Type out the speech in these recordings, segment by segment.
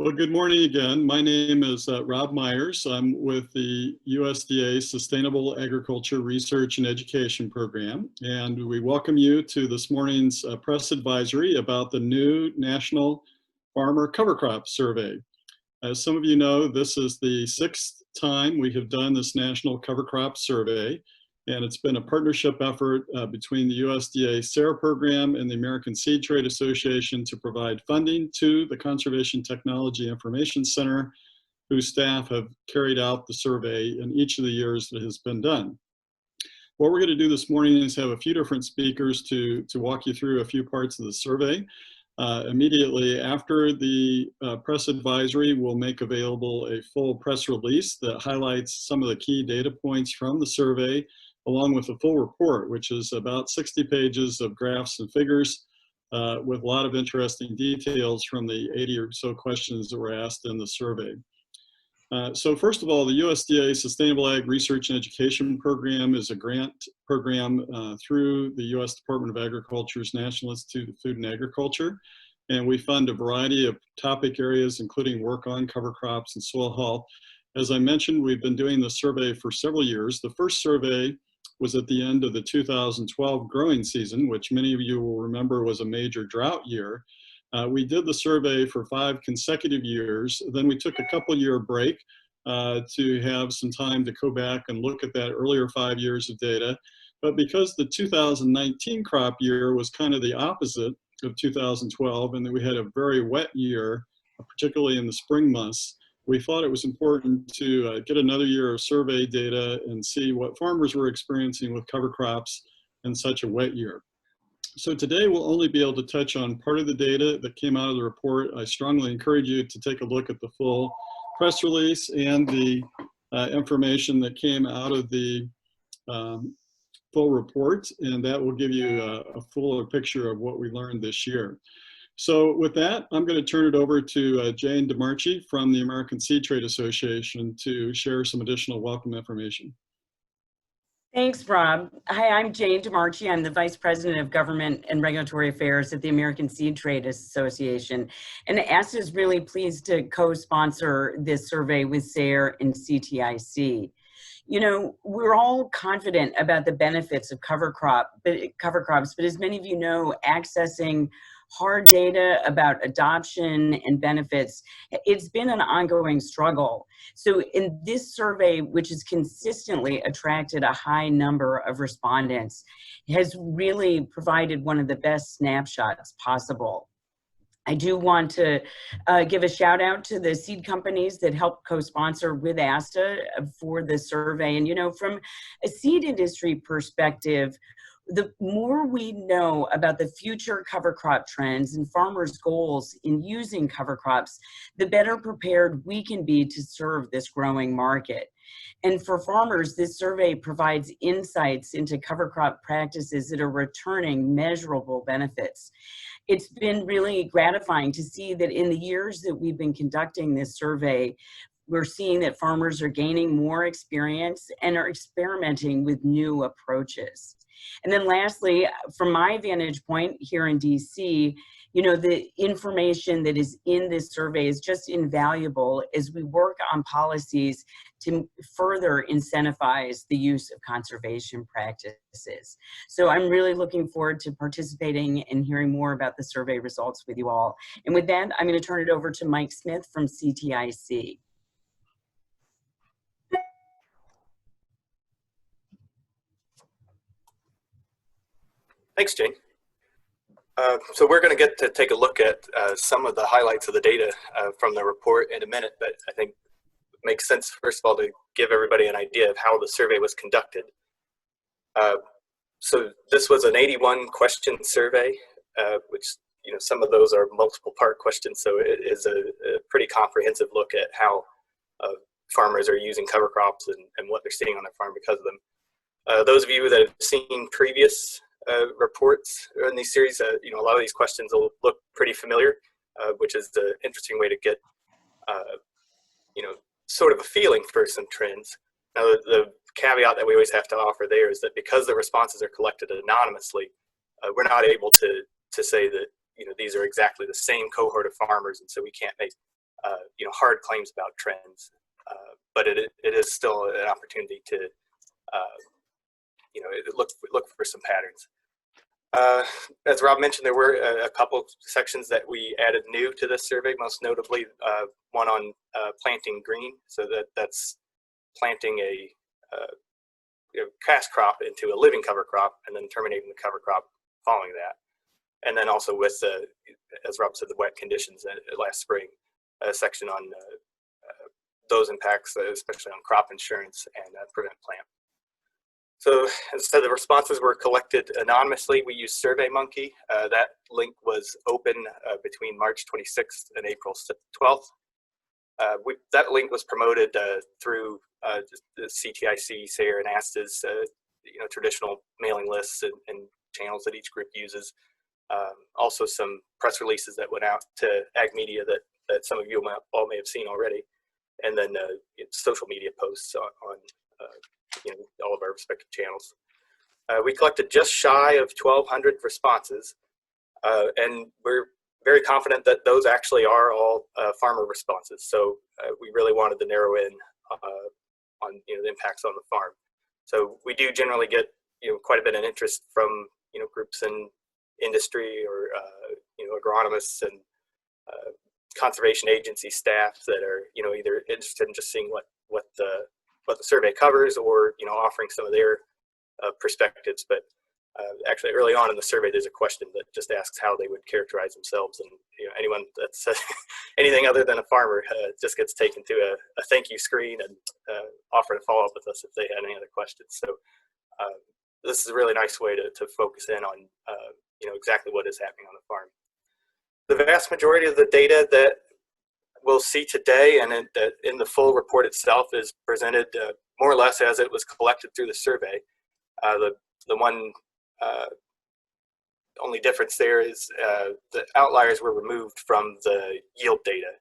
Well, good morning again. My name is Rob Myers. I'm with the USDA Sustainable Agriculture Research and Education Program, and we welcome you to this morning's press advisory about the new National Farmer Cover Crop Survey. As some of you know, this is the 6th time we have done this National Cover Crop Survey, and it's been a partnership effort between the USDA SARE program and the American Seed Trade Association to provide funding to the Conservation Technology Information Center, whose staff have carried out the survey in each of the years that it has been done. What we're going to do this morning is have a few different speakers to walk you through a few parts of the survey. Immediately after the press advisory, we'll make available a full press release that highlights some of the key data points from the survey, along with a full report, which is about 60 pages of graphs and figures with a lot of interesting details from the 80 or so questions that were asked in the survey. So first of all, the USDA Sustainable Ag Research and Education Program is a grant program through the U.S. Department of Agriculture's National Institute of Food and Agriculture. And we fund a variety of topic areas, including work on cover crops and soil health. As I mentioned, we've been doing the survey for several years. The first survey was at the end of the 2012 growing season, which many of you will remember was a major drought year. We did the survey for 5 consecutive years. Then we took a couple-year break to have some time to go back and look at that earlier 5 years of data. But because the 2019 crop year was kind of the opposite of 2012, and that we had a very wet year, particularly in the spring months, we thought it was important to get another year of survey data and see what farmers were experiencing with cover crops in such a wet year. So today we'll only be able to touch on part of the data that came out of the report. I strongly encourage you to take a look at the full press release and the information that came out of the full report, and that will give you a fuller picture of what we learned this year. So with that, I'm going to turn it over to Jane DeMarchi from the American Seed Trade Association to share some additional welcome information. Thanks, Rob. Hi, I'm Jane DeMarchi. I'm the Vice President of Government and Regulatory Affairs at the American Seed Trade Association. And ASTA is really pleased to co-sponsor this survey with SARE and CTIC. You know, we're all confident about the benefits of cover crops, but as many of you know, accessing hard data about adoption and benefits, it's been an ongoing struggle. So in this survey, which has consistently attracted a high number of respondents, has really provided one of the best snapshots possible. I do want to give a shout out to the seed companies that helped co-sponsor with ASTA for the survey. And you know, from a seed industry perspective, the more we know about the future cover crop trends and farmers' goals in using cover crops, the better prepared we can be to serve this growing market. And for farmers, this survey provides insights into cover crop practices that are returning measurable benefits. It's been really gratifying to see that in the years that we've been conducting this survey, we're seeing that farmers are gaining more experience and are experimenting with new approaches. And then lastly, from my vantage point here in DC, you know, the information that is in this survey is just invaluable as we work on policies to further incentivize the use of conservation practices. So I'm really looking forward to participating and hearing more about the survey results with you all. And with that, I'm going to turn it over to Mike Smith from CTIC. Thanks, Jane. So we're going to get to take a look at some of the highlights of the data from the report in a minute, but I think it makes sense, first of all, to give everybody an idea of how the survey was conducted. So this was an 81 question survey, which, you know, some of those are multiple part questions, so it is a pretty comprehensive look at how farmers are using cover crops and what they're seeing on their farm because of them. Those of you that have seen previous reports in these series, you know, a lot of these questions will look pretty familiar, which is the interesting way to get, you know, sort of a feeling for some trends. Now, the caveat that we always have to offer there is that because the responses are collected anonymously, we're not able to say that, you know, these are exactly the same cohort of farmers, and so we can't make hard claims about trends, but it is still an opportunity to look for some patterns. As Rob mentioned, there were a couple sections that we added new to this survey, most notably one on planting green. So that's planting a cash crop into a living cover crop and then terminating the cover crop following that. And then also with, as Rob said, the wet conditions last spring, a section on those impacts, especially on crop insurance and prevent plant. So as I said, the responses were collected anonymously. We used SurveyMonkey. That link was open between March 26th and April 12th. That link was promoted through the CTIC, SARE, and ASTA's traditional mailing lists and channels that each group uses. Also some press releases that went out to ag media that some of you all may have seen already, and then social media posts on all of our respective channels. We collected just shy of 1,200 responses, and we're very confident that those actually are all farmer responses. So we really wanted to narrow in on the impacts on the farm. So we do generally get quite a bit of interest from groups in industry or agronomists and conservation agency staff that are either interested in just seeing what the survey covers, or offering some of their perspectives. But actually early on in the survey there's a question that just asks how they would characterize themselves, and anyone that's anything other than a farmer just gets taken to a thank you screen and offer to follow up with us if they had any other questions. So this is a really nice way to focus in on exactly what is happening on the farm. The vast majority of the data that we'll see today and in the full report itself is presented more or less as it was collected through the survey. The one only difference there is the outliers were removed from the yield data.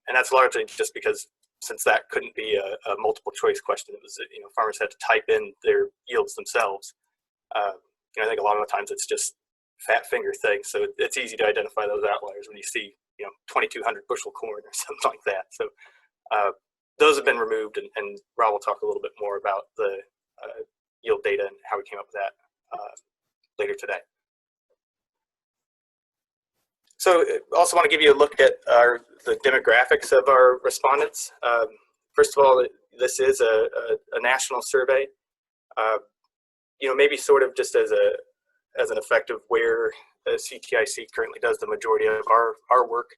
And that's largely just because, since that couldn't be a multiple choice question, it was farmers had to type in their yields themselves. I think a lot of the times it's just fat finger things, so it's easy to identify those outliers when you see 2,200 bushel corn or something like that. So those have been removed, and Rob will talk a little bit more about the yield data and how we came up with that later today. So also want to give you a look at the demographics of our respondents. First of all, this is a national survey. Maybe sort of just as an effect of where the CTIC currently does the majority of our work,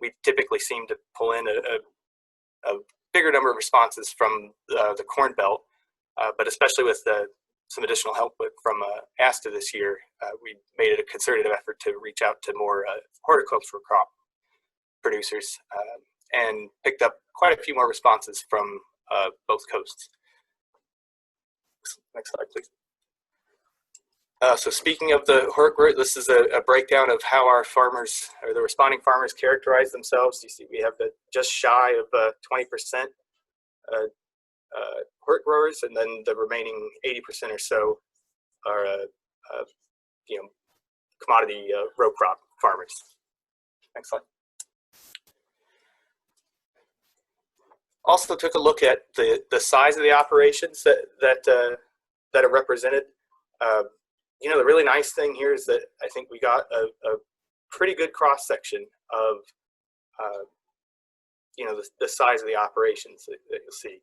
we typically seem to pull in a bigger number of responses from the Corn Belt, but especially with some additional help from ASTA this year, we made it a concerted effort to reach out to more horticultural crop producers and picked up quite a few more responses from both coasts. Next slide, please. So speaking of the hort group, this is a breakdown of how our farmers, or the responding farmers, characterize themselves. You see we have just shy of 20% hort growers, and then the remaining 80% or so are commodity row crop farmers. Next slide. Also took a look at the size of the operations that are represented. The really nice thing here is that I think we got a pretty good cross section of the size of the operations that you'll see.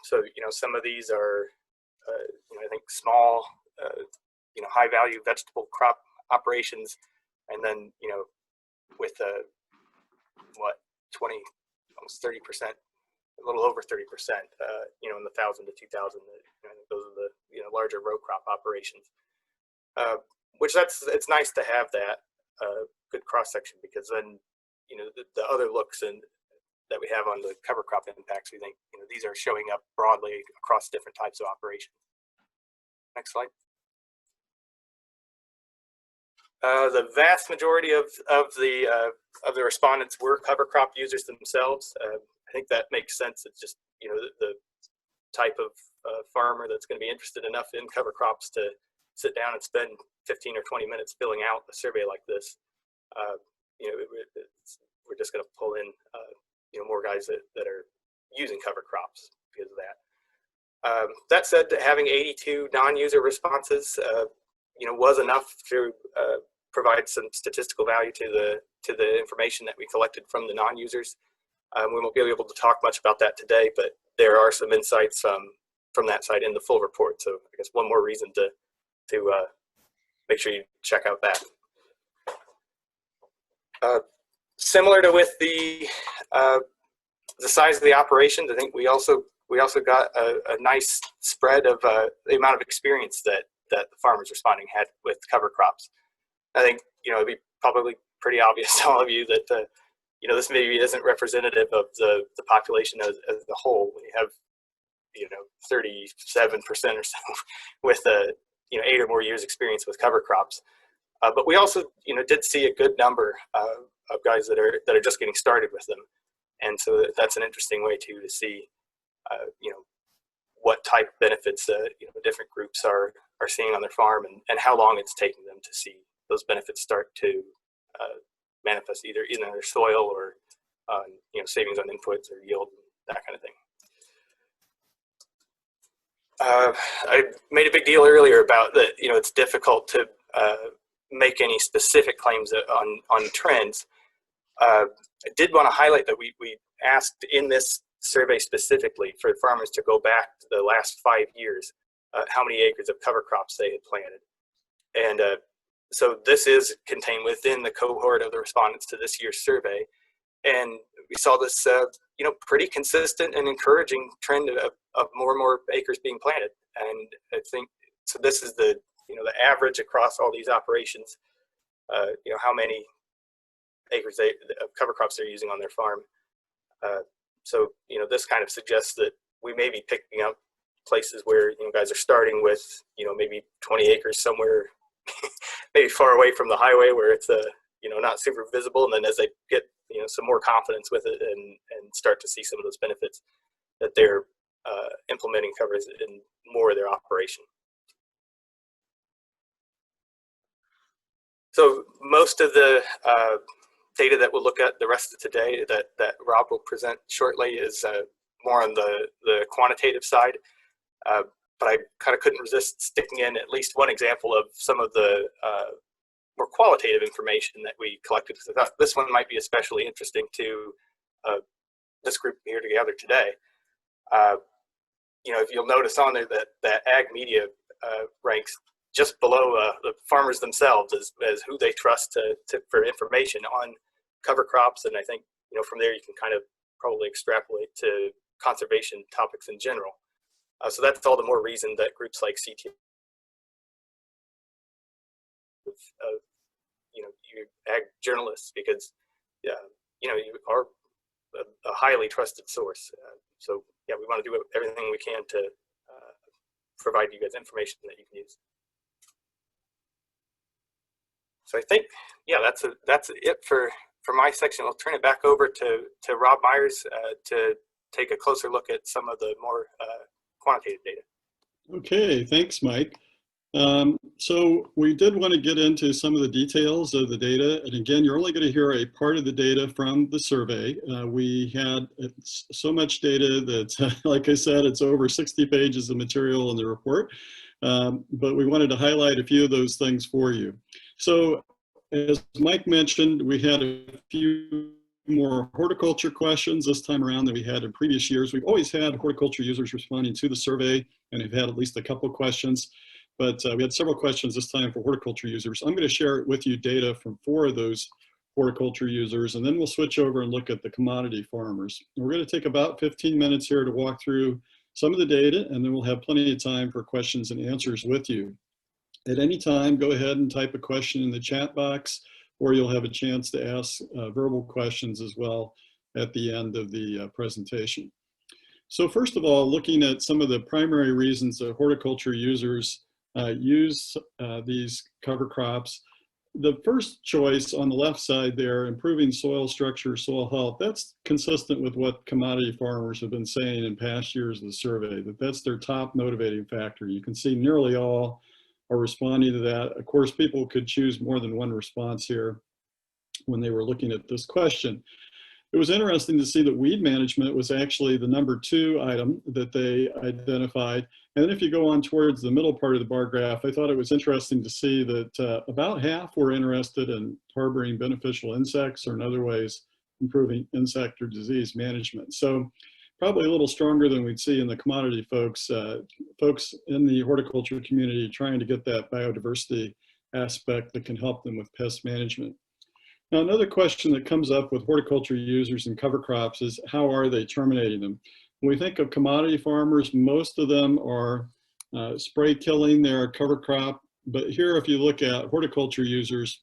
So some of these are I think small high value vegetable crop operations, and then with 20, almost 30%, a little over 30%, in the 1,000 to 2,000. Those are the larger row crop operations. Which it's nice to have that good cross section, because then the other looks that we have on the cover crop impacts, we think these are showing up broadly across different types of operations. Next slide. The vast majority of the respondents were cover crop users themselves. I think that makes sense. It's just the type of farmer that's going to be interested enough in cover crops to sit down and spend 15 or 20 minutes filling out a survey like this. we're just going to pull in more guys that are using cover crops because of that. That said, having 82 non-user responses, was enough to provide some statistical value to the information that we collected from the non-users. We won't be able to talk much about that today, but there are some insights from that side in the full report. So I guess one more reason to make sure you check out that. Similar to with the size of the operations, I think we also got a nice spread of the amount of experience that the farmers responding had with cover crops. I think it'd be probably pretty obvious to all of you that this maybe isn't representative of the population as a whole. When you have 37% or so with 8 or more years experience with cover crops, but we also did see a good number of guys that are just getting started with them, and so that's an interesting way to see what type of benefits different groups are seeing on their farm, and how long it's taking them to see those benefits start to manifest either in their soil or savings on inputs or yield, that kind of thing. I made a big deal earlier about that. It's difficult to make any specific claims on trends. I did want to highlight that we asked in this survey specifically for farmers to go back to the last 5 years, how many acres of cover crops they had planted. And so this is contained within the cohort of the respondents to this year's survey. And we saw this, pretty consistent and encouraging trend of more and more acres being planted. And I think, so this is the average across all these operations, how many acres of cover crops they're using on their farm. So, this kind of suggests that we may be picking up places where, guys are starting with, maybe 20 acres somewhere, maybe far away from the highway where it's, not super visible. And then as they get, some more confidence with it and start to see some of those benefits, that they're implementing covers in more of their operation. So most of the data that we'll look at the rest of today that Rob will present shortly is more on the quantitative side. But I kind of couldn't resist sticking in at least one example of some of the more qualitative information that we collected, because I thought this one might be especially interesting to this group here together today. If you'll notice on there that ag media ranks just below the farmers themselves as who they trust for information on cover crops, and I think from there you can kind of probably extrapolate to conservation topics in general. So that's all the more reason that groups like CTIC, you ag journalists, because you are a highly trusted source. So yeah, we want to do everything we can to provide you guys information that you can use. So I think, yeah, that's it for my section. I'll turn it back over to Rob Myers to take a closer look at some of the more quantitative data. Okay, thanks, Mike. So we did want to get into some of the details of the data. And again, you're only going to hear a part of the data from the survey. We had so much data that, like I said, it's over 60 pages of material in the report. But we wanted to highlight a few of those things for you. So as Mike mentioned, we had a few more horticulture questions this time around than we had in previous years. We've always had horticulture users responding to the survey, and we've had at least a couple of questions. But we had several questions this time for horticulture users. I'm going to share with you data from 4 of those horticulture users, and then we'll switch over and look at the commodity farmers. And we're going to take about 15 minutes here to walk through some of the data, and then we'll have plenty of time for questions and answers with you. At any time, go ahead and type a question in the chat box, or you'll have a chance to ask verbal questions as well at the end of the presentation. So first of all, looking at some of the primary reasons that horticulture users use these cover crops. The first choice on the left side there, improving soil structure, soil health, that's consistent with what commodity farmers have been saying in past years of the survey, that's their top motivating factor. You can see nearly all are responding to that. Of course, people could choose more than one response here. when they were looking at this question. It was interesting to see that weed management was actually the #2 item that they identified. And then if you go on towards the middle part of the bar graph, I thought it was interesting to see that about half were interested in harboring beneficial insects or in other ways improving insect or disease management. So probably a little stronger than we'd see in the commodity folks, folks in the horticulture community trying to get that biodiversity aspect that can help them with pest management. Now, another question that comes up with horticulture users and cover crops is how are they terminating them? When we think of commodity farmers, most of them are spray killing their cover crop. But here, if you look at horticulture users,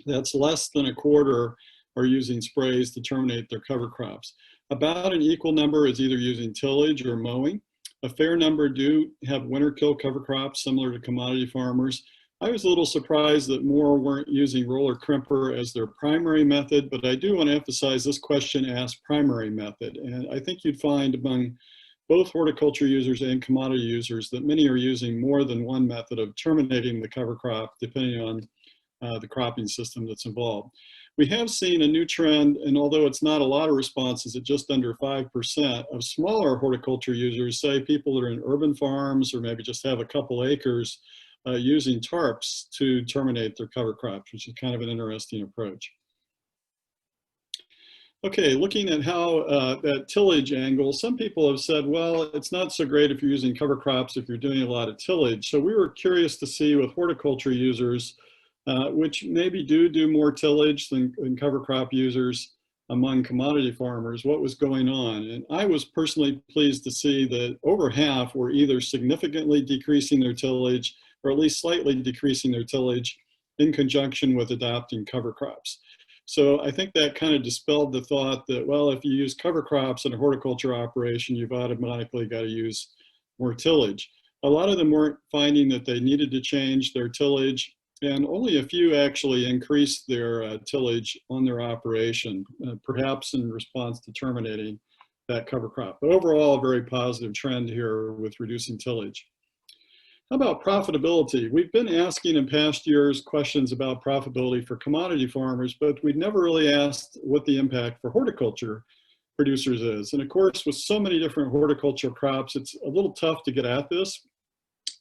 that's less than a quarter are using sprays to terminate their cover crops. About an equal number is either using tillage or mowing. A fair number do have winter kill cover crops, similar to commodity farmers. I was a little surprised that more weren't using roller crimper as their primary method, but I do want to emphasize this question asks primary method. And I think you'd find among both horticulture users and commodity users that many are using more than one method of terminating the cover crop, depending on the cropping system that's involved. We have seen a new trend, and although it's not a lot of responses at just under 5% of smaller horticulture users, say people that are in urban farms or maybe just have a couple acres, using tarps to terminate their cover crops, which is kind of an interesting approach. Okay, looking at how that tillage angle, some people have said, well, it's not so great if you're using cover crops if you're doing a lot of tillage. So we were curious to see with horticulture users, which maybe do more tillage than cover crop users among commodity farmers, what was going on. And I was personally pleased to see that over half were either significantly decreasing their tillage or at least slightly decreasing their tillage in conjunction with adopting cover crops. So I think that kind of dispelled the thought that, well, if you use cover crops in a horticulture operation, you've automatically got to use more tillage. A lot of them weren't finding that they needed to change their tillage, and only a few actually increased their tillage on their operation, perhaps in response to terminating that cover crop. But overall, a very positive trend here with reducing tillage. How about profitability? We've been asking in past years questions about profitability for commodity farmers, but we've never really asked what the impact for horticulture producers is. And of course, with so many different horticultural crops, it's a little tough to get at this.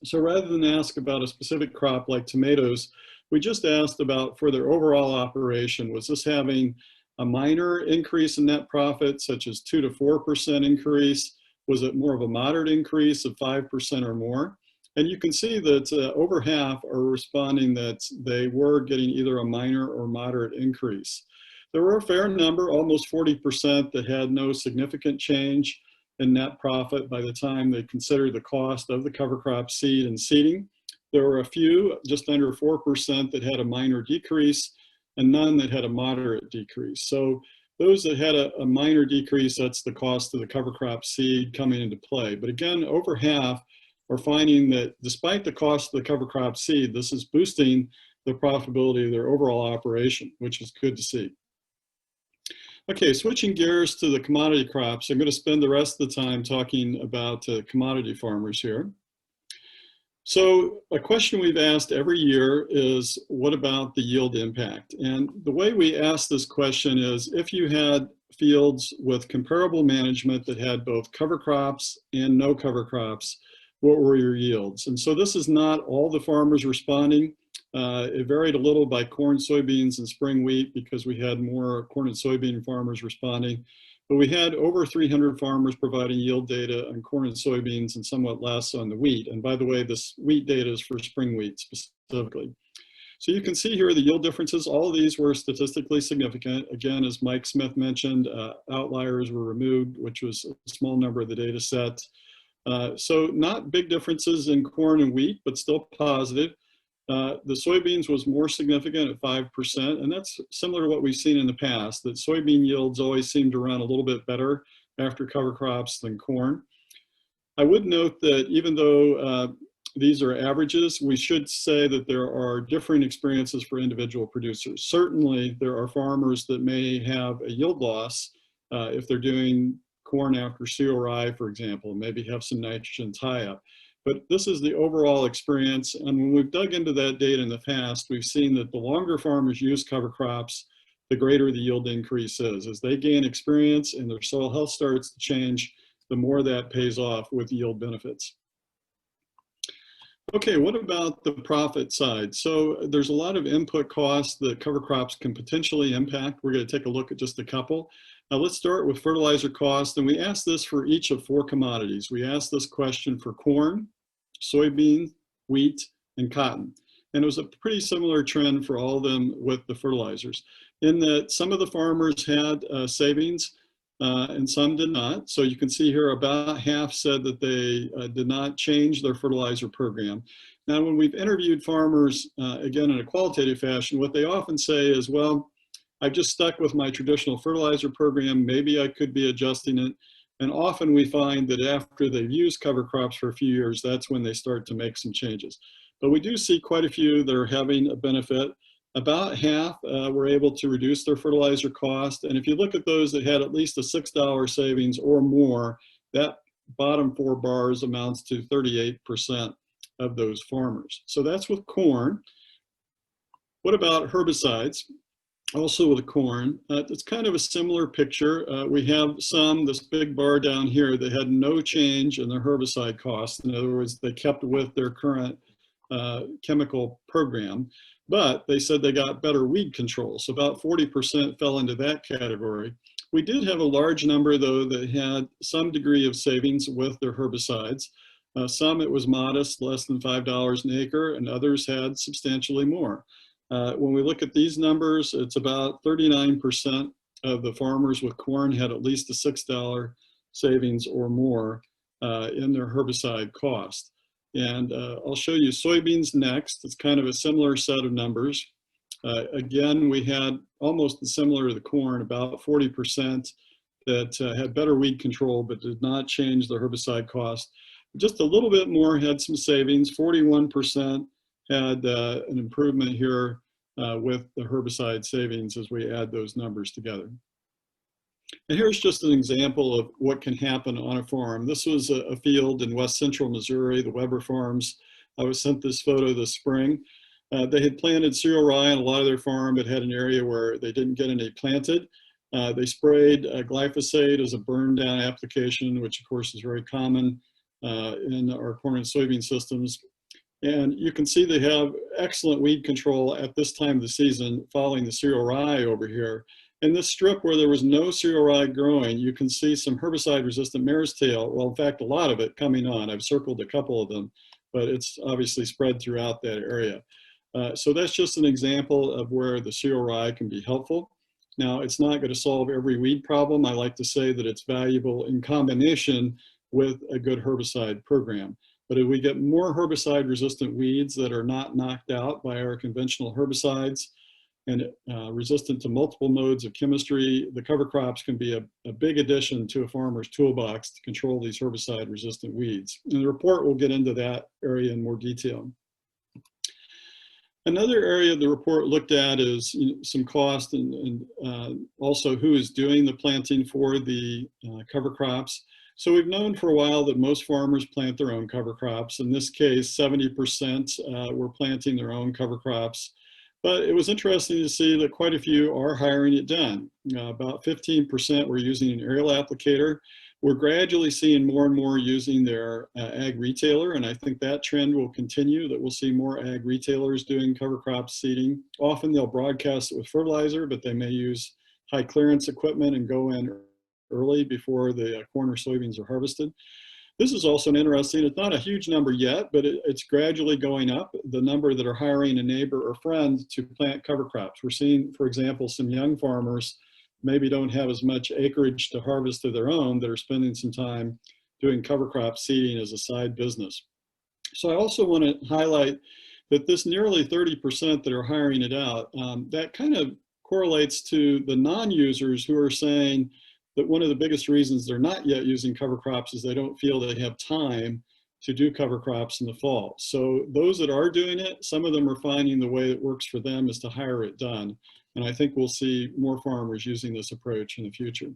So rather than ask about a specific crop like tomatoes, we just asked about for their overall operation, was this having a minor increase in net profit, such as 2 to 4% increase? Was it more of a moderate increase of 5% or more? And you can see that over half are responding that they were getting either a minor or moderate increase. There were a fair number, almost 40%, that had no significant change in net profit by the time they considered the cost of the cover crop seed and seeding. There were a few, just under 4%, that had a minor decrease and none that had a moderate decrease. So those that had a minor decrease, that's the cost of the cover crop seed coming into play. But again, over half are finding that despite the cost of the cover crop seed, this is boosting the profitability of their overall operation, which is good to see. Okay, switching gears to the commodity crops, I'm going to spend the rest of the time talking about commodity farmers here. So a question we've asked every year is, what about the yield impact? And the way we ask this question is, if you had fields with comparable management that had both cover crops and no cover crops, what were your yields? And so this is not all the farmers responding. It varied a little by corn, soybeans, and spring wheat because we had more corn and soybean farmers responding. But we had over 300 farmers providing yield data on corn and soybeans and somewhat less on the wheat. And by the way, this wheat data is for spring wheat specifically. So you can see here the yield differences. All of these were statistically significant. Again, as Mike Smith mentioned, outliers were removed, which was a small number of the data set. So not big differences in corn and wheat, but still positive. The soybeans was more significant at 5%, and that's similar to what we've seen in the past, that soybean yields always seem to run a little bit better after cover crops than corn. I would note that even though these are averages, we should say that there are differing experiences for individual producers. Certainly, there are farmers that may have a yield loss if they're doing corn after CORI, for example, maybe have some nitrogen tie-up. But this is the overall experience, and when we've dug into that data in the past, we've seen that the longer farmers use cover crops, the greater the yield increase is. As they gain experience and their soil health starts to change, the more that pays off with yield benefits. Okay, what about the profit side? So there's a lot of input costs that cover crops can potentially impact. We're going to take a look at just a couple. Now let's start with fertilizer cost, and we asked this for each of 4 commodities. We asked this question for corn, soybean, wheat, and cotton. And it was a pretty similar trend for all of them with the fertilizers, in that some of the farmers had savings and some did not. So you can see here about half said that they did not change their fertilizer program. Now, when we've interviewed farmers, again, in a qualitative fashion, what they often say is, well, I've just stuck with my traditional fertilizer program. Maybe I could be adjusting it. And often we find that after they've used cover crops for a few years, that's when they start to make some changes. But we do see quite a few that are having a benefit. About half were able to reduce their fertilizer cost. And if you look at those that had at least a $6 savings or more, that bottom 4 bars amounts to 38% of those farmers. So that's with corn. What about herbicides? Also with corn, it's kind of a similar picture. We have this big bar down here that had no change in their herbicide costs. In other words, they kept with their current chemical program, but they said they got better weed control. So about 40% fell into that category. We did have a large number, though, that had some degree of savings with their herbicides. Some it was modest, less than $5 an acre, and others had substantially more. When we look at these numbers, it's about 39% of the farmers with corn had at least a $6 savings or more in their herbicide cost. And I'll show you soybeans next. It's kind of a similar set of numbers. Again, we had almost similar to the corn, about 40% that had better weed control but did not change the herbicide cost. Just a little bit more had some savings. 41% had an improvement here with the herbicide savings as we add those numbers together. And here's just an example of what can happen on a farm. This was a field in west central Missouri, the Weber Farms. I was sent this photo this spring. They had planted cereal rye on a lot of their farm, but had an area where they didn't get any planted. They sprayed glyphosate as a burn down application, which of course is very common in our corn and soybean systems. And you can see they have excellent weed control at this time of the season following the cereal rye over here. In this strip where there was no cereal rye growing, you can see some herbicide-resistant mare's tail. Well, in fact, a lot of it coming on. I've circled a couple of them, but it's obviously spread throughout that area. So that's just an example of where the cereal rye can be helpful. Now, it's not going to solve every weed problem. I like to say that it's valuable in combination with a good herbicide program. But if we get more herbicide-resistant weeds that are not knocked out by our conventional herbicides, and resistant to multiple modes of chemistry, the cover crops can be a big addition to a farmer's toolbox to control these herbicide-resistant weeds. And the report will get into that area in more detail. Another area the report looked at is some cost and also who is doing the planting for the cover crops. So we've known for a while that most farmers plant their own cover crops. In this case, 70% were planting their own cover crops. But it was interesting to see that quite a few are hiring it done. About 15% were using an aerial applicator. We're gradually seeing more and more using their ag retailer, and I think that trend will continue, that we'll see more ag retailers doing cover crop seeding. Often they'll broadcast it with fertilizer, but they may use high clearance equipment and go in early before the corn or soybeans are harvested. This is also interesting. It's not a huge number yet, but it's gradually going up, the number that are hiring a neighbor or friend to plant cover crops. We're seeing, for example, some young farmers maybe don't have as much acreage to harvest of their own that are spending some time doing cover crop seeding as a side business. So I also want to highlight that this nearly 30% that are hiring it out, that kind of correlates to the non-users who are saying that one of the biggest reasons they're not yet using cover crops is they don't feel they have time to do cover crops in the fall. So those that are doing it, some of them are finding the way that works for them is to hire it done. And I think we'll see more farmers using this approach in the future.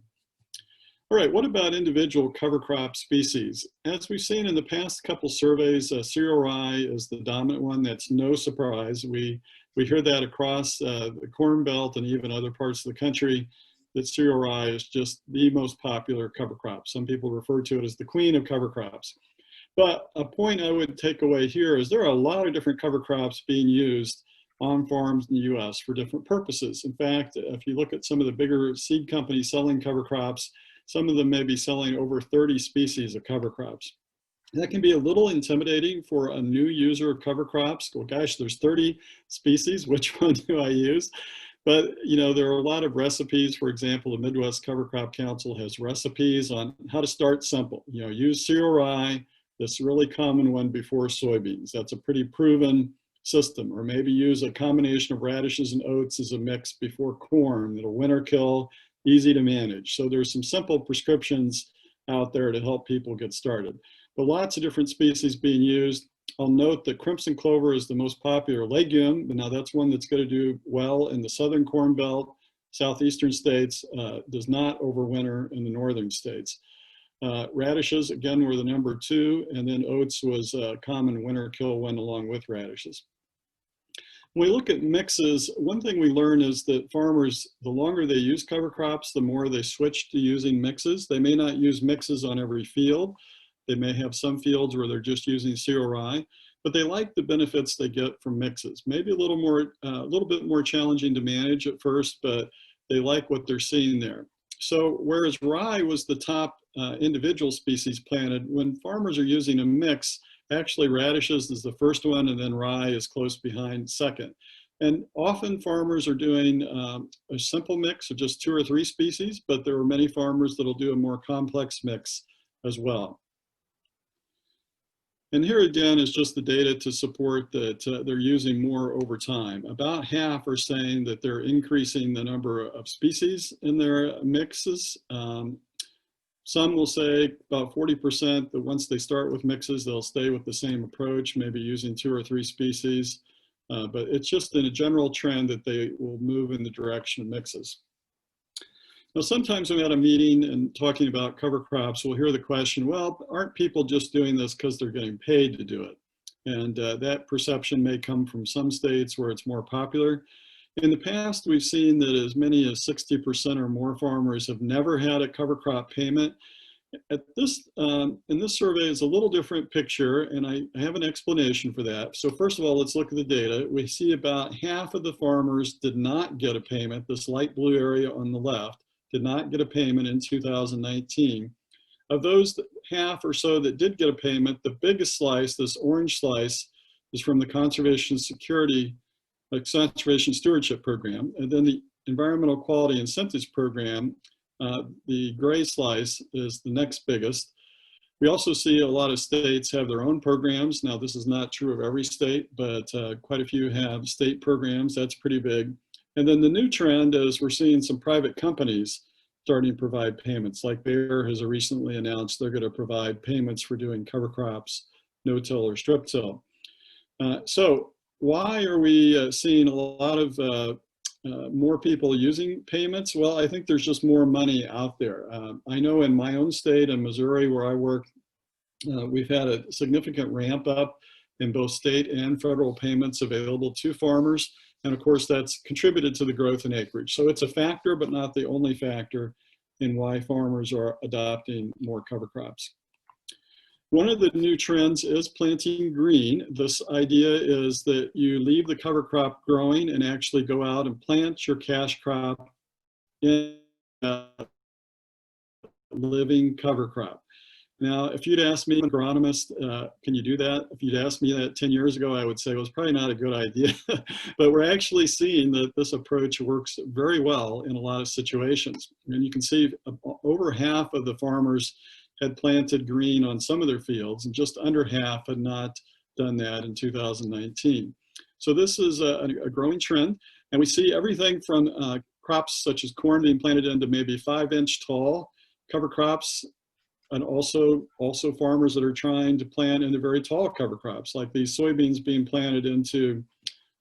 All right, what about individual cover crop species? As we've seen in the past couple surveys, cereal rye is the dominant one. That's no surprise. We We hear that across the Corn Belt and even other parts of the country, that cereal rye is just the most popular cover crop. Some people refer to it as the queen of cover crops. But a point I would take away here is there are a lot of different cover crops being used on farms in the US for different purposes. In fact, if you look at some of the bigger seed companies selling cover crops, some of them may be selling over 30 species of cover crops. That can be a little intimidating for a new user of cover crops. Well, gosh, there's 30 species, which one do I use? But you know, there are a lot of recipes. For example, the Midwest Cover Crop Council has recipes on how to start simple. You know, use cereal rye, this really common one, before soybeans. That's a pretty proven system. Or maybe use a combination of radishes and oats as a mix before corn. It'll winter kill, easy to manage. So there's some simple prescriptions out there to help people get started. But lots of different species being used. I'll note that crimson clover is the most popular legume, but now that's one that's going to do well in the southern Corn Belt, southeastern states, does not overwinter in the northern states. Radishes, again, were the number 2, and then oats was a common winter kill one along with radishes. When we look at mixes, one thing we learn is that farmers, the longer they use cover crops, the more they switch to using mixes. They may not use mixes on every field. They may have some fields where they're just using cereal rye, but they like the benefits they get from mixes. Maybe a little bit more challenging to manage at first, but they like what they're seeing there. So whereas rye was the top individual species planted, when farmers are using a mix, actually radishes is the first one, and then rye is close behind second. And often farmers are doing a simple mix of just 2 or 3 species, but there are many farmers that'll do a more complex mix as well. And here again is just the data to support that they're using more over time. About half are saying that they're increasing the number of species in their mixes. Some will say about 40% that once they start with mixes, they'll stay with the same approach, maybe using 2 or 3 species. But it's just in a general trend that they will move in the direction of mixes. Now, sometimes when at a meeting and talking about cover crops, we'll hear the question, well, aren't people just doing this because they're getting paid to do it? And that perception may come from some states where it's more popular. In the past, we've seen that as many as 60% or more farmers have never had a cover crop payment. In this survey is a little different picture, and I have an explanation for that. So first of all, let's look at the data. We see about half of the farmers did not get a payment. This light blue area on the left did not get a payment in 2019. Of those half or so that did get a payment, the biggest slice, this orange slice, is from the Conservation Stewardship Program. And then the Environmental Quality Incentives Program, the gray slice, is the next biggest. We also see a lot of states have their own programs. Now, this is not true of every state, but quite a few have state programs. That's pretty big. And then the new trend is we're seeing some private companies starting to provide payments. Like Bayer has recently announced they're going to provide payments for doing cover crops, no-till or strip-till. So why are we seeing a lot of more people using payments? Well, I think there's just more money out there. I know in my own state, in Missouri, where I work, we've had a significant ramp up in both state and federal payments available to farmers. And of course, that's contributed to the growth in acreage. So it's a factor, but not the only factor in why farmers are adopting more cover crops. One of the new trends is planting green. This idea is that you leave the cover crop growing and actually go out and plant your cash crop in a living cover crop. Now, if you'd asked me, an agronomist, can you do that? If you'd asked me that 10 years ago, I would say it was probably not a good idea. But we're actually seeing that this approach works very well in a lot of situations. And you can see over half of the farmers had planted green on some of their fields, and just under half had not done that in 2019. So this is a growing trend. And we see everything from crops such as corn being planted into maybe 5-inch tall cover crops, and also farmers that are trying to plant into very tall cover crops, like these soybeans being planted into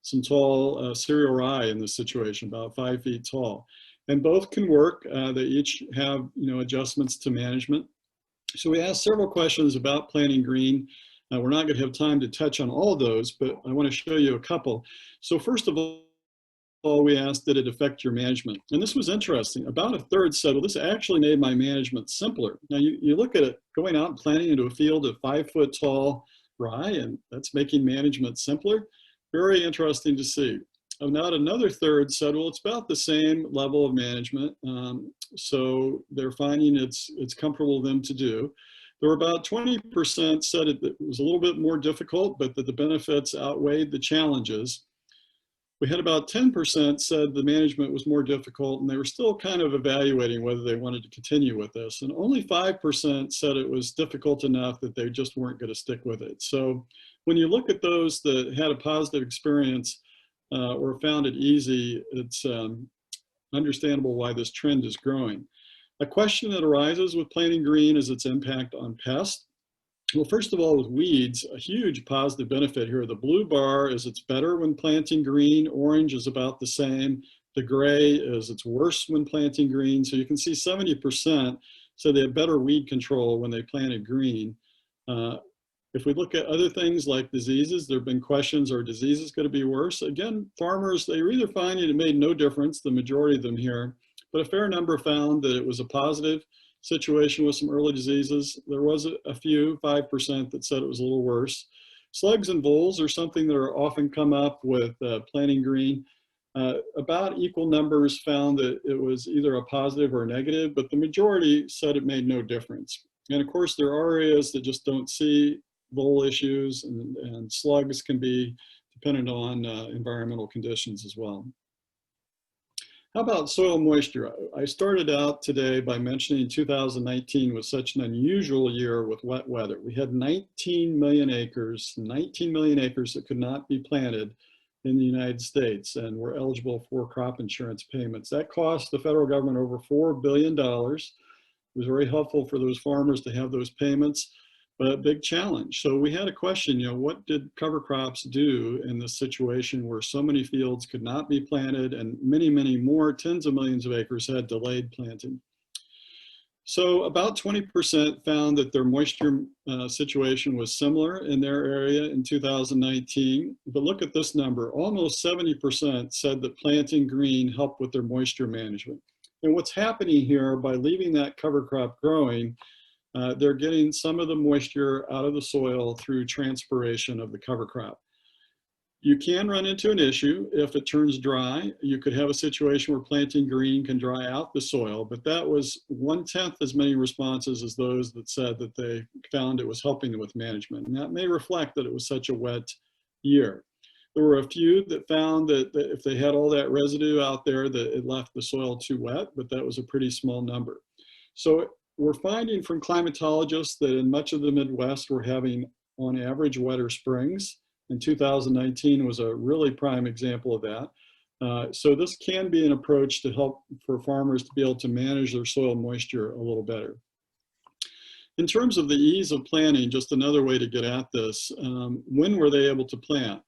some tall cereal rye in this situation, about 5 feet tall. And both can work. They each have adjustments to management. So we asked several questions about planting green. We're not going to have time to touch on all of those, but I want to show you a couple. So first of all, we asked, did it affect your management? And this was interesting. About a third said, well, this actually made my management simpler. Now you look at it, going out and planting into a field of 5 foot tall rye, and that's making management simpler. Very interesting to see. About another third said, well, it's about the same level of management. So they're finding it's comfortable for them to do. There were about 20% said it was a little bit more difficult, but that the benefits outweighed the challenges. We had about 10% said the management was more difficult, and they were still kind of evaluating whether they wanted to continue with this. And only 5% said it was difficult enough that they just weren't going to stick with it. So when you look at those that had a positive experience or found it easy, it's understandable why this trend is growing. A question that arises with planting green is its impact on pests. Well, first of all, with weeds, a huge positive benefit here. The blue bar is it's better when planting green. Orange is about the same. The gray is it's worse when planting green. So you can see 70%, so they have better weed control when they planted green. If we look at other things like diseases, there have been questions, are diseases going to be worse? Again, farmers, they were either finding it made no difference, the majority of them here, but a fair number found that it was a positive situation with some early diseases. There was a few, 5%, that said it was a little worse. Slugs and voles are something that are often come up with planting green. About equal numbers found that it was either a positive or a negative, but the majority said it made no difference. And of course, there are areas that just don't see vole issues, and slugs can be dependent on environmental conditions as well. How about soil moisture? I started out today by mentioning 2019 was such an unusual year with wet weather. We had 19 million acres that could not be planted in the United States and were eligible for crop insurance payments. That cost the federal government over $4 billion. It was very helpful for those farmers to have those payments, but a big challenge. So we had a question, what did cover crops do in this situation where so many fields could not be planted and many, many more, tens of millions of acres had delayed planting? So about 20% found that their moisture situation was similar in their area in 2019. But look at this number, almost 70% said that planting green helped with their moisture management. And what's happening here, by leaving that cover crop growing, they're getting some of the moisture out of the soil through transpiration of the cover crop. You can run into an issue if it turns dry. You could have a situation where planting green can dry out the soil, but that was 1/10 as many responses as those that said that they found it was helping them with management. And that may reflect that it was such a wet year. There were a few that found that if they had all that residue out there, that it left the soil too wet, but that was a pretty small number. So we're finding from climatologists that in much of the Midwest, we're having on average wetter springs. And 2019 was a really prime example of that. So this can be an approach to help for farmers to be able to manage their soil moisture a little better. In terms of the ease of planting, just another way to get at this, when were they able to plant?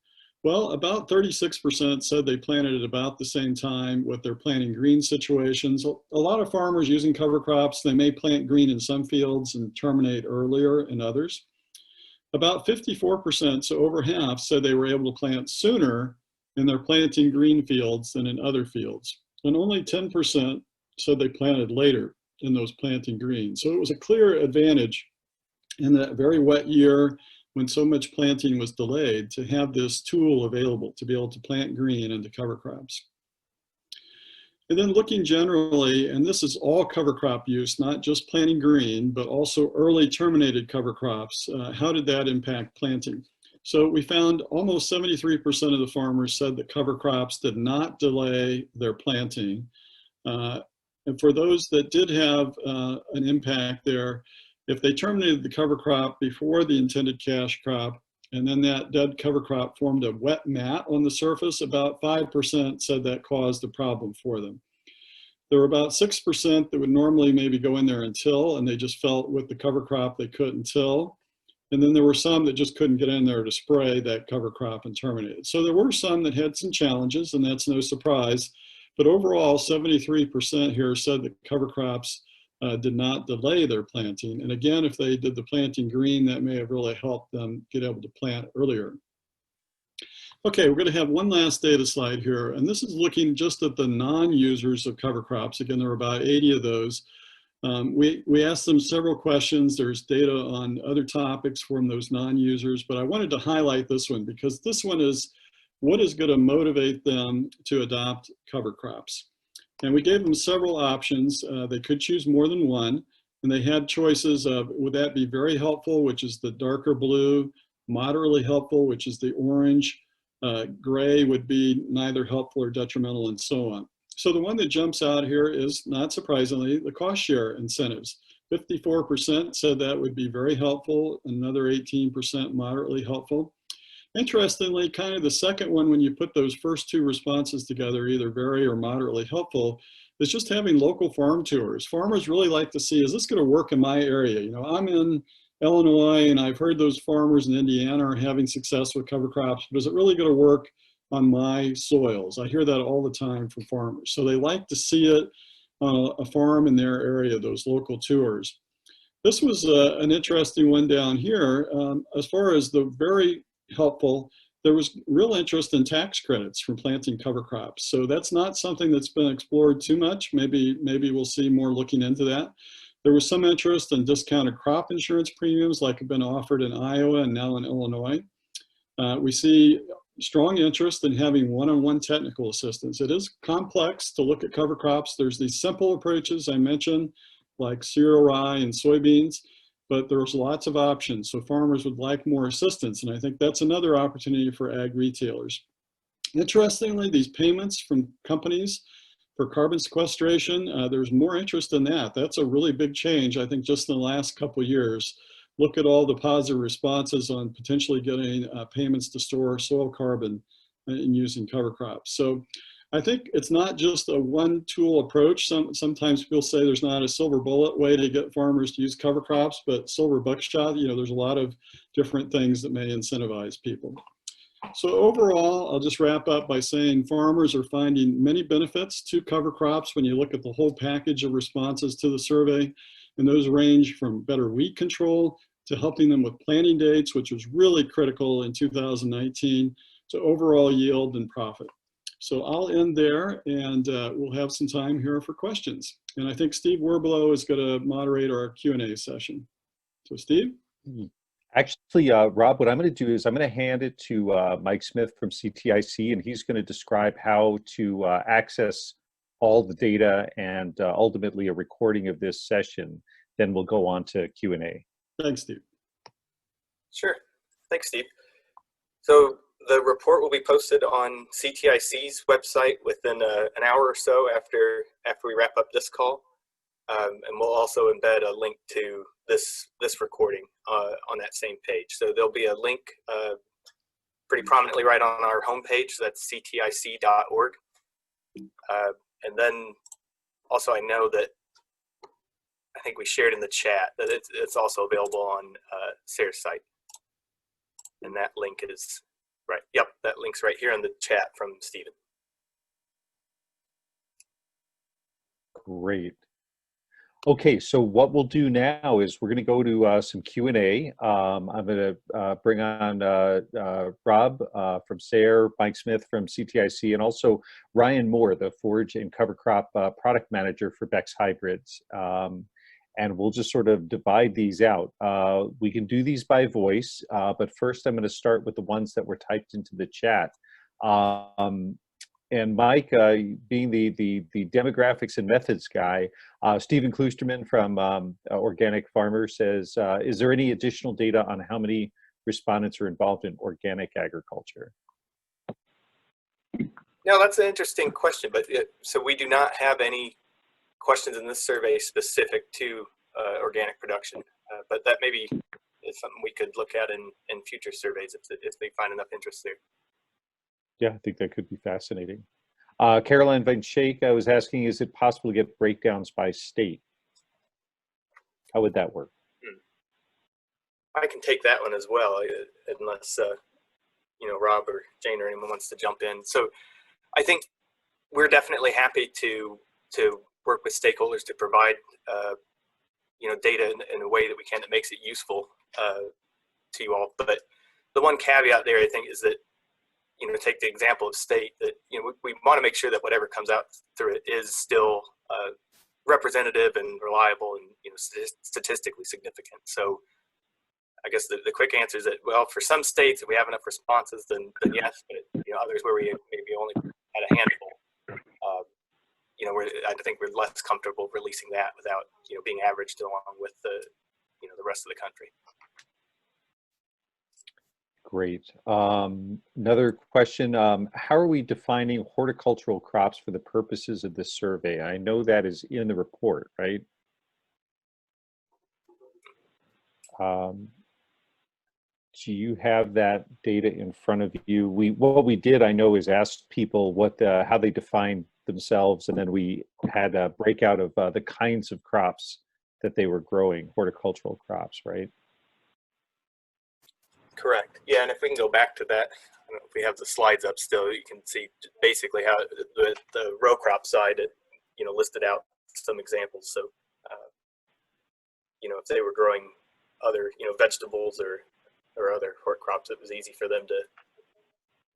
Well, about 36% said they planted at about the same time with their planting green situations. A lot of farmers using cover crops, they may plant green in some fields and terminate earlier in others. About 54%, so over half, said they were able to plant sooner in their planting green fields than in other fields. And only 10% said they planted later in those planting green. So it was a clear advantage in that very wet year when so much planting was delayed to have this tool available to be able to plant green into cover crops. And then looking generally, and this is all cover crop use, not just planting green, but also early terminated cover crops. How did that impact planting? So we found almost 73% of the farmers said that cover crops did not delay their planting. And for those that did have an impact there, if they terminated the cover crop before the intended cash crop, and then that dead cover crop formed a wet mat on the surface, about 5% said that caused a problem for them. There were about 6% that would normally maybe go in there and till, and they just felt with the cover crop they couldn't till. And then there were some that just couldn't get in there to spray that cover crop and terminate it. So there were some that had some challenges, and that's no surprise. But overall, 73% here said that cover crops did not delay their planting. And again, if they did the planting green, that may have really helped them get able to plant earlier. Okay, we're going to have one last data slide here, and this is looking just at the non-users of cover crops. Again, there are about 80 of those. We asked them several questions. There's data on other topics from those non-users, but I wanted to highlight this one because this one is what is going to motivate them to adopt cover crops. And we gave them several options. They could choose more than one, and they had choices of, would that be very helpful, which is the darker blue, moderately helpful, which is the orange, gray would be neither helpful or detrimental, and so on. So the one that jumps out here is, not surprisingly, the cost share incentives. 54% said that would be very helpful, another 18% moderately helpful. Interestingly, kind of the second one, when you put those first two responses together, either very or moderately helpful, is just having local farm tours. Farmers really like to see, is this going to work in my area? You know, I'm in Illinois, and I've heard those farmers in Indiana are having success with cover crops, but is it really going to work on my soils? I hear that all the time from farmers. So they like to see it on a farm in their area, those local tours. This was an interesting one down here. As far as the very helpful, there was real interest in tax credits from planting cover crops. So that's not something that's been explored too much. Maybe we'll see more looking into that. There was some interest in discounted crop insurance premiums like have been offered in Iowa and now in Illinois. We see strong interest in having one-on-one technical assistance. It is complex to look at cover crops. There's these simple approaches I mentioned, like cereal rye and soybeans, but there's lots of options. So farmers would like more assistance, and I think that's another opportunity for ag retailers. Interestingly, these payments from companies for carbon sequestration, there's more interest in that. That's a really big change, I think, just in the last couple of years. Look at all the positive responses on potentially getting payments to store soil carbon in using cover crops. So I think it's not just a one-tool approach. Sometimes people say there's not a silver bullet way to get farmers to use cover crops, but silver buckshot, you know, there's a lot of different things that may incentivize people. So overall, I'll just wrap up by saying farmers are finding many benefits to cover crops when you look at the whole package of responses to the survey. And those range from better weed control to helping them with planting dates, which was really critical in 2019, to overall yield and profit. So I'll end there, and we'll have some time here for questions. And I think Steve Werblow is going to moderate our Q&A session. So Steve? Actually, Rob, what I'm going to do is I'm going to hand it to Mike Smith from CTIC, and he's going to describe how to access all the data and ultimately a recording of this session. Then we'll go on to Q&A. Thanks, Steve. Sure. Thanks, Steve. So the report will be posted on CTIC's website within an hour or so after we wrap up this call. And we'll also embed a link to this recording on that same page. So there'll be a link pretty prominently right on our homepage. That's ctic.org. And then also I know that I think we shared in the chat that it's also available on Sarah's site. And that link is right. Yep, that link's right here in the chat from Stephen. Great. Okay, so what we'll do now is we're going to go to some Q&A. I'm going to bring on Rob from SARE, Mike Smith from CTIC, and also Ryan Moore, the forage and cover crop product manager for Beck's Hybrids. And we'll just sort of divide these out. We can do these by voice, but first I'm going to start with the ones that were typed into the chat. And Mike, being the demographics and methods guy, Stephen Klusterman from Organic Farmer says, is there any additional data on how many respondents are involved in organic agriculture? No, that's an interesting question, but so we do not have any questions in this survey specific to organic production, but that maybe is something we could look at in future surveys if they find enough interest there. Yeah, I think that could be fascinating. Caroline Van Schaik was asking, is it possible to get breakdowns by state? How would that work? I can take that one as well, unless you know, Rob or Jane or anyone wants to jump in. So I think we're definitely happy to work with stakeholders to provide data in a way that we can that makes it useful to you all. But the one caveat there, I think, is that, take the example of state, that, we want to make sure that whatever comes out through it is still representative and reliable and, statistically significant. So I guess the quick answer is that, well, for some states, if we have enough responses, then yes, but, others where we maybe only had a handful, I think we're less comfortable releasing that without, being averaged along with the rest of the country. Great. Another question, how are we defining horticultural crops for the purposes of this survey? I know that is in the report, right? Do you have that data in front of you? What we did, I know, is ask people how they define themselves, and then we had a breakout of the kinds of crops that they were growing, horticultural crops, right? Correct. Yeah, and if we can go back to that, I don't know if we have the slides up still, you can see basically how the row crop side, listed out some examples. So, if they were growing other, vegetables or other hort crops, it was easy for them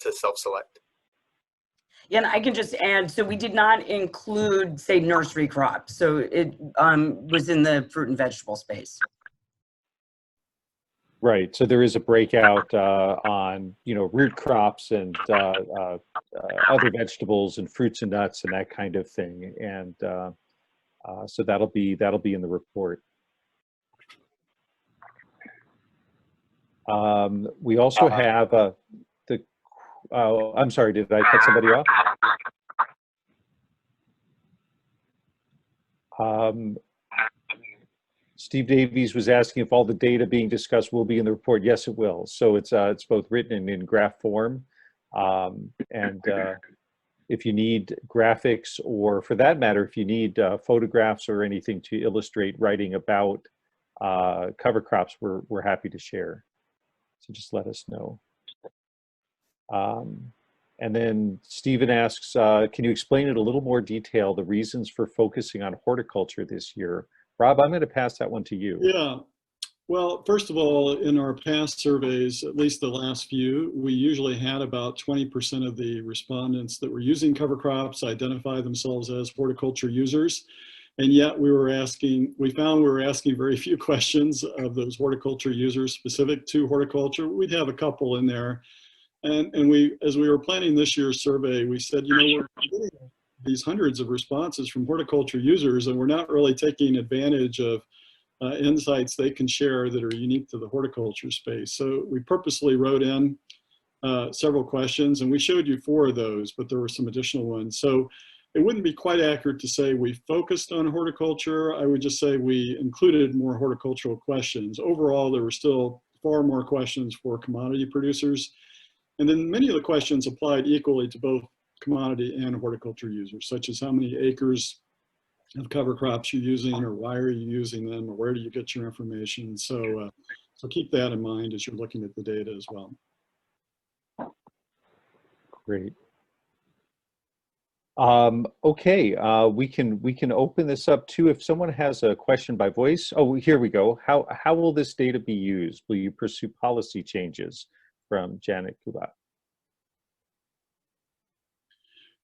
to self-select. Yeah, and I can just add, so we did not include, say, nursery crops. So it was in the fruit and vegetable space. Right. So there is a breakout on, root crops and other vegetables and fruits and nuts and that kind of thing. And so that'll be in the report. We also have I'm sorry, did I cut somebody off? Steve Davies was asking if all the data being discussed will be in the report. Yes, it will. So it's both written and in graph form. And if you need graphics, or for that matter, if you need photographs or anything to illustrate writing about cover crops, we're happy to share. So just let us know. And then Stephen asks, can you explain in a little more detail the reasons for focusing on horticulture this year? Rob, I'm going to pass that one to you. Yeah. Well, first of all, in our past surveys, at least the last few, we usually had about 20% of the respondents that were using cover crops identify themselves as horticulture users. And yet we found we were asking very few questions of those horticulture users specific to horticulture. We'd have a couple in there. And as we were planning this year's survey, we said, we're getting these hundreds of responses from horticulture users, and we're not really taking advantage of insights they can share that are unique to the horticulture space. So we purposely wrote in several questions, and we showed you 4 of those, but there were some additional ones. So it wouldn't be quite accurate to say we focused on horticulture. I would just say we included more horticultural questions. Overall, there were still far more questions for commodity producers. And then many of the questions applied equally to both commodity and horticulture users, such as how many acres of cover crops you're using, or why are you using them, or where do you get your information. So, so keep that in mind as you're looking at the data as well. Great. Okay, we can open this up too. If someone has a question by voice. Oh, here we go. How will this data be used? Will you pursue policy changes? From Janet Kubat.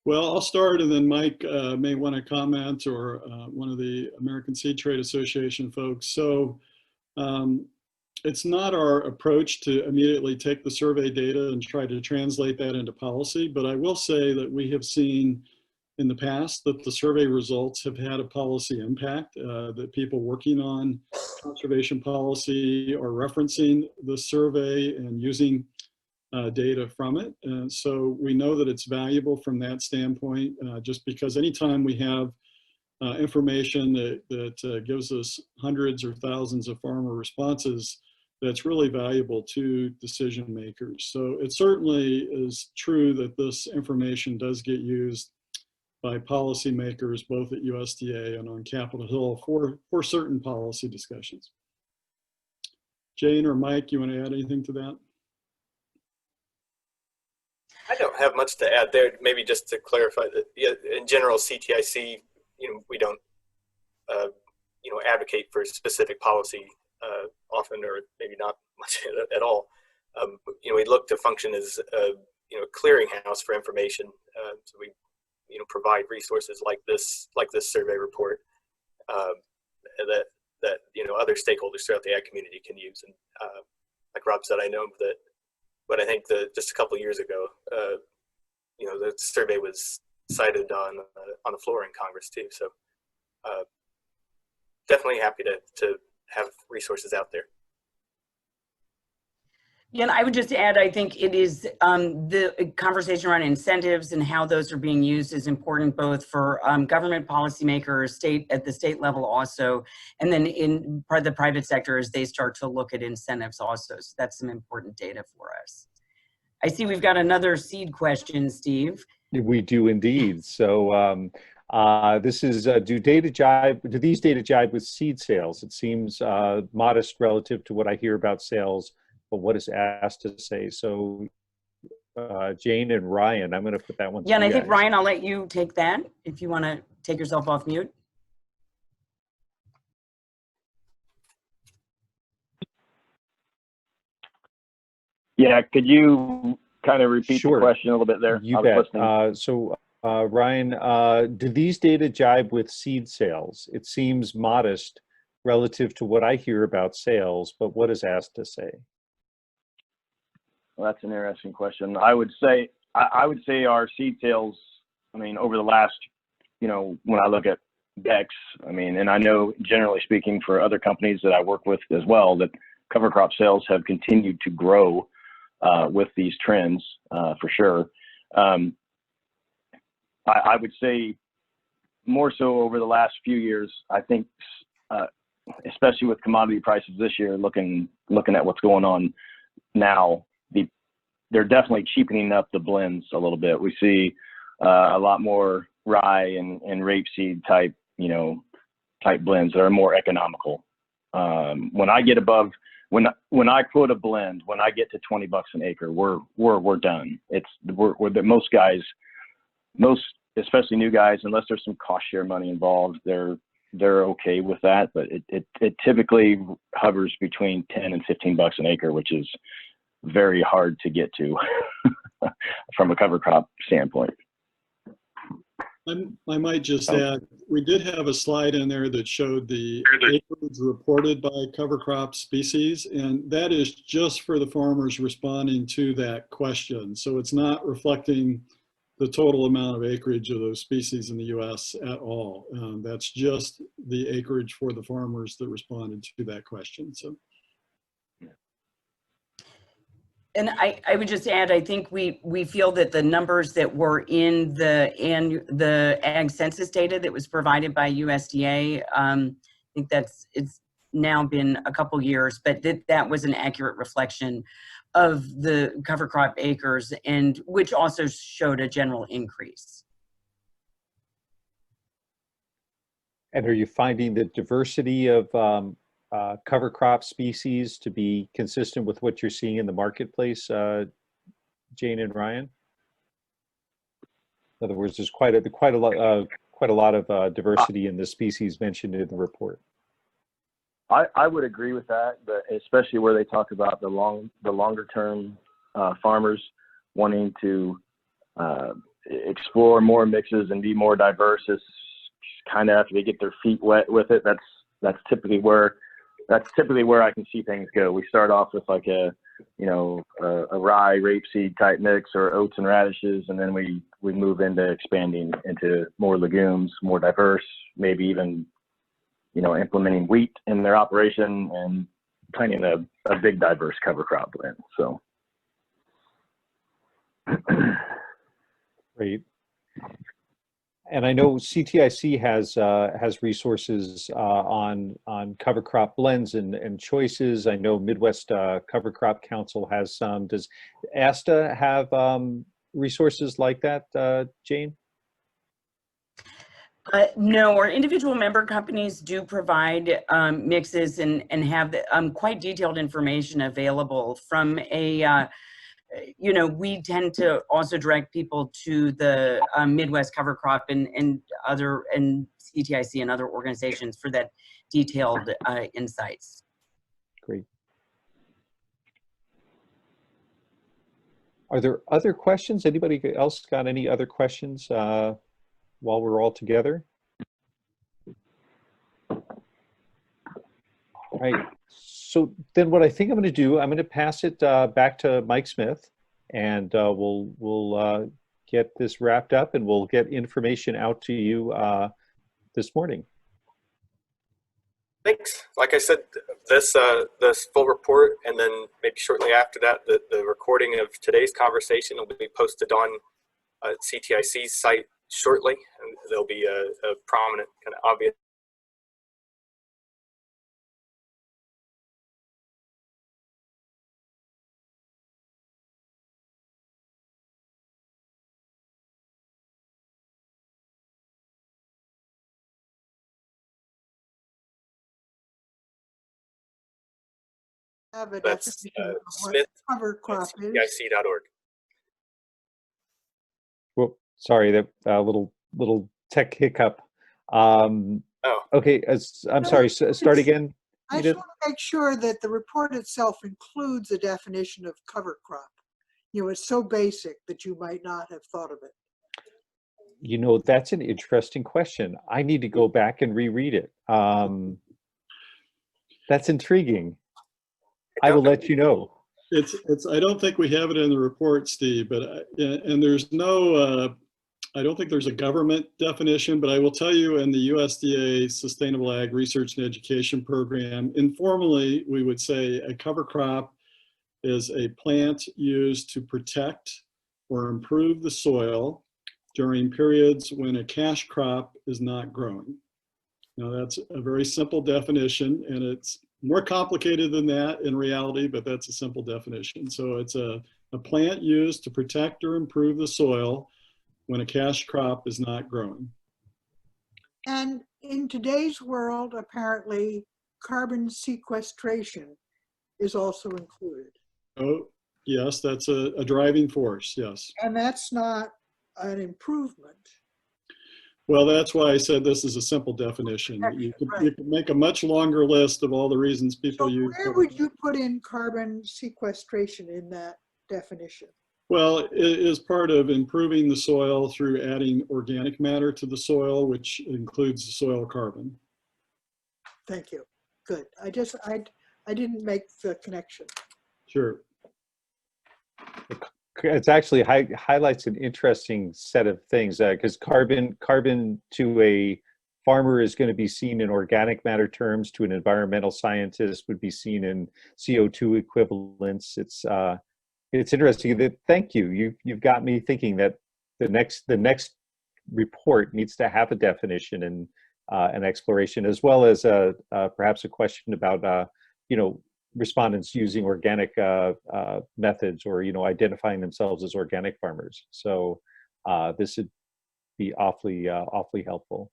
Well, I'll start, and then Mike may want to comment, or one of the American Seed Trade Association folks. So it's not our approach to immediately take the survey data and try to translate that into policy, but I will say that we have seen in the past that the survey results have had a policy impact, that people working on conservation policy are referencing the survey and using data from it. And so we know that it's valuable from that standpoint, just because anytime we have information that gives us hundreds or thousands of farmer responses, that's really valuable to decision makers. So it certainly is true that this information does get used by policymakers, both at USDA and on Capitol Hill, for certain policy discussions. Jane or Mike, you want to add anything to that? I don't have much to add there. Maybe just to clarify that, in general, CTIC, we don't advocate for specific policy often, or maybe not much at all. We look to function as a clearinghouse for information. So we provide resources like this survey report that other stakeholders throughout the ag community can use. And like Rob said, I know that, but I think that just a couple of years ago, the survey was cited on the floor in Congress too. So definitely happy to have resources out there. Yeah, and I would just add, I think it is the conversation around incentives and how those are being used is important both for government policymakers, at the state level also, and then in part of the private sector as they start to look at incentives also. So that's some important data for us. I see we've got another seed question, Steve. We do indeed. So this is, do these data jibe with seed sales? It seems modest relative to what I hear about sales, but what is asked to say? So Jane and Ryan, I'm going to put that one to Yeah, and I you think guys. Ryan, I'll let you take that if you want to take yourself off mute. Yeah, could you kind of repeat Sure. the question a little bit there? You I bet. was listening. Ryan, do these data jibe with seed sales? It seems modest relative to what I hear about sales, but what is asked to say? Well, that's an interesting question. I would say our seed sales, I mean, over the last, when I look at decks, I mean, and I know generally speaking for other companies that I work with as well, that cover crop sales have continued to grow with these trends for sure. I would say more so over the last few years, I think, especially with commodity prices this year, looking at what's going on now, they're definitely cheapening up the blends a little bit. We see a lot more rye and rapeseed type blends that are more economical. When I get above, when I quote a blend, when I get to $20 an acre, we're done. Most guys, especially new guys, unless there's some cost share money involved, they're okay with that. But it typically hovers between 10 and 15 bucks an acre, which is very hard to get to from a cover crop standpoint. I might just add, we did have a slide in there that showed the acreage reported by cover crop species, and that is just for the farmers responding to that question. So it's not reflecting the total amount of acreage of those species in the U.S. at all. That's just the acreage for the farmers that responded to that question. So. And I would just add, I think we feel that the numbers that were in the ag census data that was provided by USDA, I think it's now been a couple years, but that was an accurate reflection of the cover crop acres, and which also showed a general increase. And are you finding the diversity of cover crop species to be consistent with what you're seeing in the marketplace, Jane and Ryan? In other words, there's quite a lot of diversity in the species mentioned in the report. I would agree with that, but especially where they talk about the longer term farmers wanting to explore more mixes and be more diverse. It's kind of after they get their feet wet with it. That's typically where I can see things go. We start off with like a rye rapeseed type mix or oats and radishes, and then we move into expanding into more legumes, more diverse, maybe even implementing wheat in their operation and planting a big diverse cover crop blend. So great. And I know CTIC has resources on cover crop blends and choices. I know Midwest Cover Crop Council has some. Does ASTA have resources like that, Jane? No, our individual member companies do provide mixes and have quite detailed information available from a you know, we tend to also direct people to the Midwest cover crop and other, and CTIC and other organizations for that detailed insights. Great. Are there other questions? Anybody else got any other questions while we're all together? All right. So then what I think I'm going to do, I'm going to pass it back to Mike Smith, and we'll get this wrapped up, and we'll get information out to you this morning. Thanks. Like I said, this full report, and then maybe shortly after that, the recording of today's conversation will be posted on CTIC's site shortly, and there'll be a prominent, kind of obvious Have a that's definition of what Smith cover at crop is. CTIC.org. Well, sorry, that little tech hiccup. Okay, I'm sorry. Start again. I just want to make sure that the report itself includes a definition of cover crop. You know, it's so basic that you might not have thought of it. You know, that's an interesting question. I need to go back and reread it. That's intriguing. I will let you know. I don't think we have it in the report, Steve, but and there's no, I don't think there's a government definition, but I will tell you in the USDA Sustainable Ag Research and Education Program, informally, we would say a cover crop is a plant used to protect or improve the soil during periods when a cash crop is not growing. Now that's a very simple definition, and it's more complicated than that in reality, but that's a simple definition. So it's a plant used to protect or improve the soil when a cash crop is not growing. And in today's world, apparently, carbon sequestration is also included. Oh, yes, that's a driving force, yes. And that's not an improvement. Well, that's why I said this is a simple definition. You could make a much longer list of all the reasons people use. Where would you put in carbon sequestration in that definition? Well, it is part of improving the soil through adding organic matter to the soil, which includes the soil carbon. Thank you. Good. I didn't make the connection. Sure. It's actually highlights an interesting set of things because carbon to a farmer is going to be seen in organic matter terms, to an environmental scientist would be seen in CO2 equivalents. It's interesting that, thank you. You've got me thinking that the next report needs to have a definition and an exploration, as well as perhaps a question about respondents using organic methods, or identifying themselves as organic farmers. So this would be awfully helpful.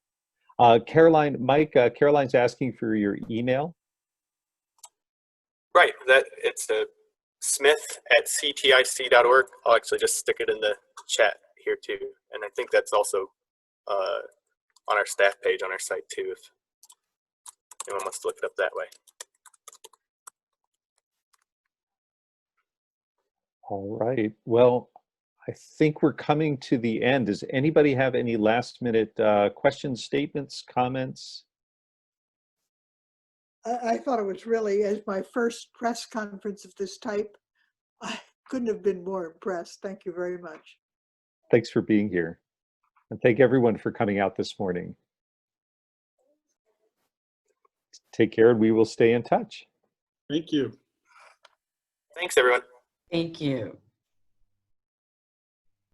Caroline, Mike, Caroline's asking for your email. Right, it's smith@ctic.org. I'll actually just stick it in the chat here too, and I think that's also on our staff page on our site too, if anyone wants to look it up that way. All right. Well, I think we're coming to the end. Does anybody have any last minute questions, statements, comments? I thought it was really, as my first press conference of this type, I couldn't have been more impressed. Thank you very much. Thanks for being here. And thank everyone for coming out this morning. Take care, and we will stay in touch. Thank you. Thanks, everyone. Thank you.